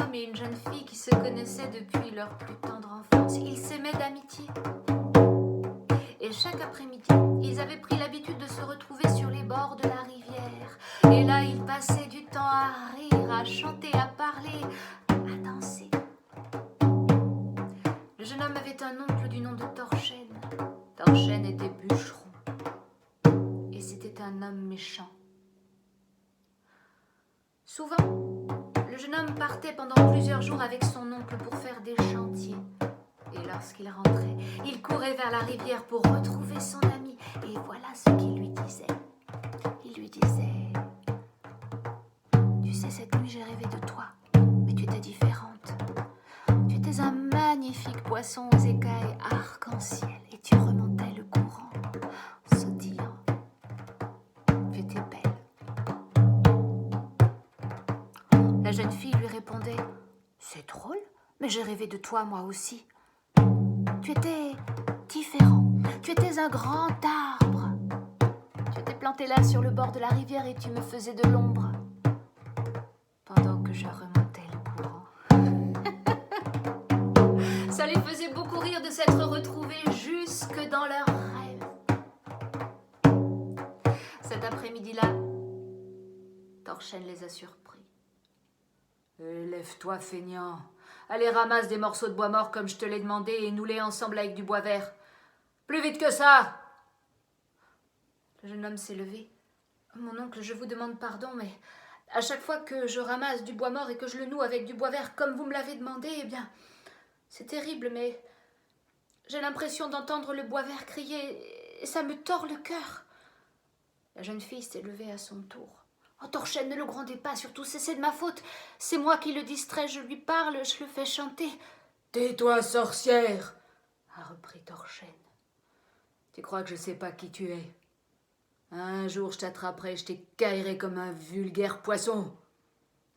homme et une jeune fille qui se connaissaient depuis leur plus tendre enfance. Ils s'aimaient d'amitié. Et chaque après-midi, ils avaient pris l'habitude de se retrouver sur les bords de la rivière. Et là, ils passaient du temps à rire, à chanter, à parler, à danser. Le jeune homme avait un oncle du nom de Thorchen. Thorchen était bûcheron. Et c'était un homme méchant. Souvent, le jeune homme partait pendant plusieurs jours avec son oncle pour faire des chantiers. Et lorsqu'il rentrait, il courait vers la rivière pour retrouver son ami. Et voilà ce qu'il lui disait. Il lui disait « Tu sais, cette nuit, j'ai rêvé de toi, mais tu étais différente. Tu étais un magnifique poisson aux écailles arc-en-ciel et tu remontais le courant, sautillant. Tu étais belle. » La jeune fille lui répondait « C'est drôle, mais j'ai rêvé de toi moi aussi. Tu étais différent, tu étais un grand arbre. Tu étais planté là sur le bord de la rivière et tu me faisais de l'ombre pendant que je remontais le courant. » Ça les faisait beaucoup rire de s'être retrouvés jusque dans leurs rêves. Cet après-midi-là, Thorchen les a surpris. « Lève-toi, feignant. Allez, ramasse des morceaux de bois mort comme je te l'ai demandé et noue-les ensemble avec du bois vert. Plus vite que ça !» Le jeune homme s'est levé. « Mon oncle, je vous demande pardon, mais à chaque fois que je ramasse du bois mort et que je le noue avec du bois vert comme vous me l'avez demandé, eh bien, c'est terrible, mais j'ai l'impression d'entendre le bois vert crier et ça me tord le cœur. » La jeune fille s'est levée à son tour. « Oh, Thorchen, ne le grondez pas, surtout, c'est de ma faute. C'est moi qui le distrais, je lui parle, je le fais chanter. »« Tais-toi, sorcière !» a repris Thorchen. « Tu crois que je sais pas qui tu es ? Un jour, je t'attraperai, je t'écaillerai comme un vulgaire poisson.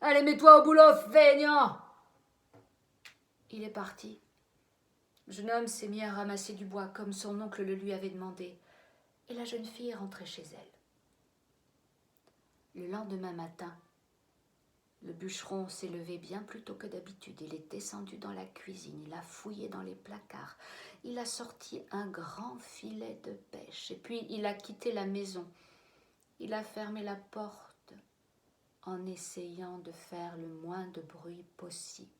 Allez, mets-toi au boulot, feignant !» Il est parti. Le jeune homme s'est mis à ramasser du bois comme son oncle le lui avait demandé. Et la jeune fille est rentrée chez elle. Le lendemain matin, le bûcheron s'est levé bien plus tôt que d'habitude. Il est descendu dans la cuisine, il a fouillé dans les placards. Il a sorti un grand filet de pêche et puis il a quitté la maison. Il a fermé la porte en essayant de faire le moins de bruit possible.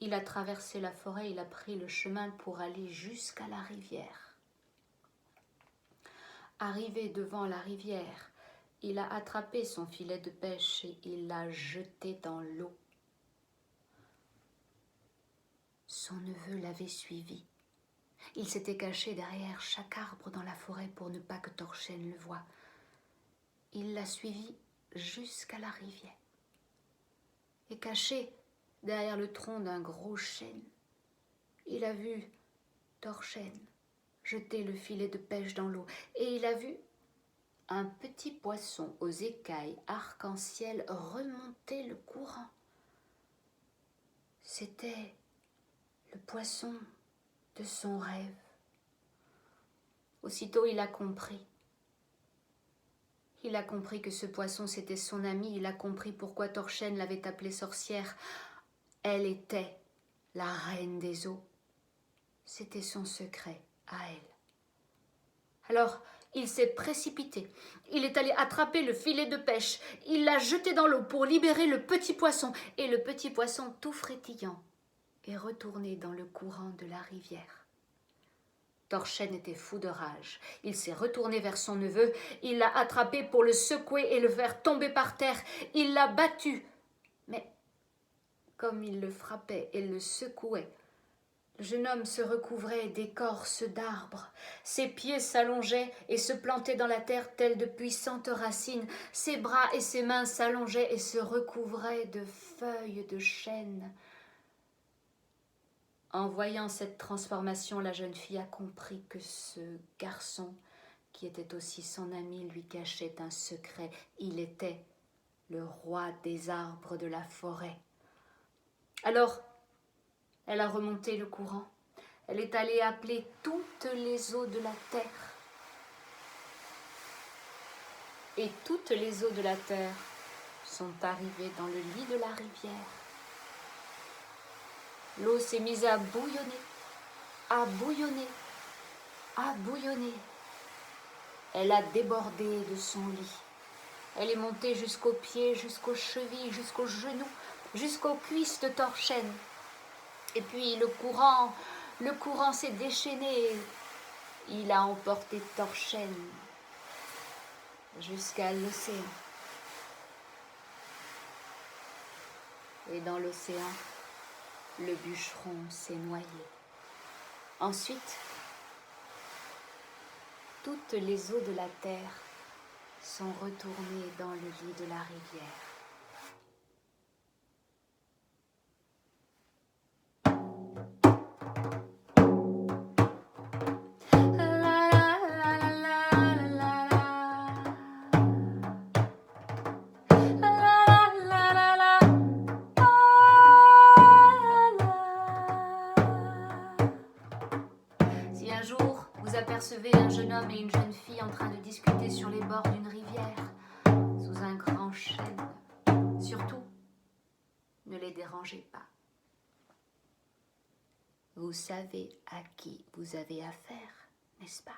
Il a traversé la forêt, il a pris le chemin pour aller jusqu'à la rivière. Arrivé devant la rivière, il a attrapé son filet de pêche et il l'a jeté dans l'eau. Son neveu l'avait suivi. Il s'était caché derrière chaque arbre dans la forêt pour ne pas que Thorchen le voie. Il l'a suivi jusqu'à la rivière. Et caché derrière le tronc d'un gros chêne, il a vu Thorchen jeter le filet de pêche dans l'eau et il a vu un petit poisson aux écailles arc-en-ciel remonter le courant. C'était le poisson de son rêve. Aussitôt, il a compris. Il a compris que ce poisson, c'était son ami. Il a compris pourquoi Thorchen l'avait appelée sorcière. Elle était la reine des eaux. C'était son secret à elle. Alors, il s'est précipité. Il est allé attraper le filet de pêche. Il l'a jeté dans l'eau pour libérer le petit poisson. Et le petit poisson, tout frétillant, est retourné dans le courant de la rivière. Thorchen était fou de rage. Il s'est retourné vers son neveu. Il l'a attrapé pour le secouer et le faire tomber par terre. Il l'a battu. Mais comme il le frappait et le secouait, le jeune homme se recouvrait d'écorces d'arbres. Ses pieds s'allongeaient et se plantaient dans la terre telles de puissantes racines. Ses bras et ses mains s'allongeaient et se recouvraient de feuilles de chêne. En voyant cette transformation, la jeune fille a compris que ce garçon, qui était aussi son ami, lui cachait un secret. Il était le roi des arbres de la forêt. Alors, elle a remonté le courant. Elle est allée appeler toutes les eaux de la terre. Et toutes les eaux de la terre sont arrivés dans le lit de la rivière. L'eau s'est mise à bouillonner, à bouillonner, à bouillonner. Elle a débordé de son lit. Elle est montée jusqu'aux pieds, jusqu'aux chevilles, jusqu'aux genoux, jusqu'aux cuisses de Thorchen. Et puis le courant s'est déchaîné. Il a emporté Thorchen jusqu'à l'océan. Et dans l'océan, le bûcheron s'est noyé. Ensuite, toutes les eaux de la terre sont retournées dans le lit de la rivière. Si un jour vous apercevez un jeune homme et une jeune fille en train de discuter sur les bords d'une rivière, sous un grand chêne, surtout, ne les dérangez pas. Vous savez à qui vous avez affaire, n'est-ce pas ?